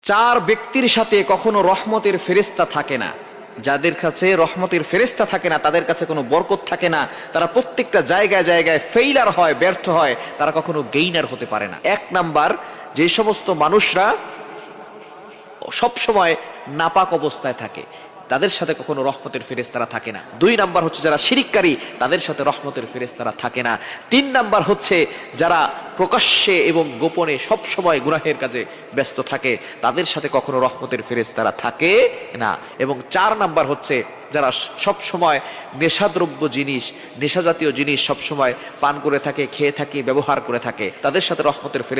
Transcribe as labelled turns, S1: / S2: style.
S1: চার ব্যক্তির সাথে কখনো রহমতের ফেরেশতা থাকে না। যাদের কাছে রহমতের ফেরেশতা থাকে না, তাদের কাছে কোনো বরকত থাকে না, তারা প্রত্যেকটা জায়গায় জায়গায় ফেইলার হয়, ব্যর্থ হয়, তারা কখনো গেইনার হতে পারে না। এক নাম্বার, যে সমস্ত মানুষরা সব সময় নাপাক অবস্থায় থাকে, তাদের সাথে কখনো রহমতের ফেরেশতারা থাকে না। দুই নাম্বার হচ্ছে যারা শিরিককারী, তাদের সাথে রহমতের ফেরেশতারা থাকে না। তিন নাম্বার হচ্ছে যারা প্রকাশ্যে এবং গোপনে সব সময় গুনাহের কাজে ব্যস্ত থাকে, তাদের সাথে কখনো রহমতের ফেরেশতারা থাকে না। এবং চার নাম্বার হচ্ছে যারা সব সময় নেশাদ্রব্য জিনিস, নেশা জাতীয় জিনিস সব সময় পান করে থাকে, খেয়ে থাকে, ব্যবহার করে থাকে, তাদের সাথে রহমতের ফেরেশতা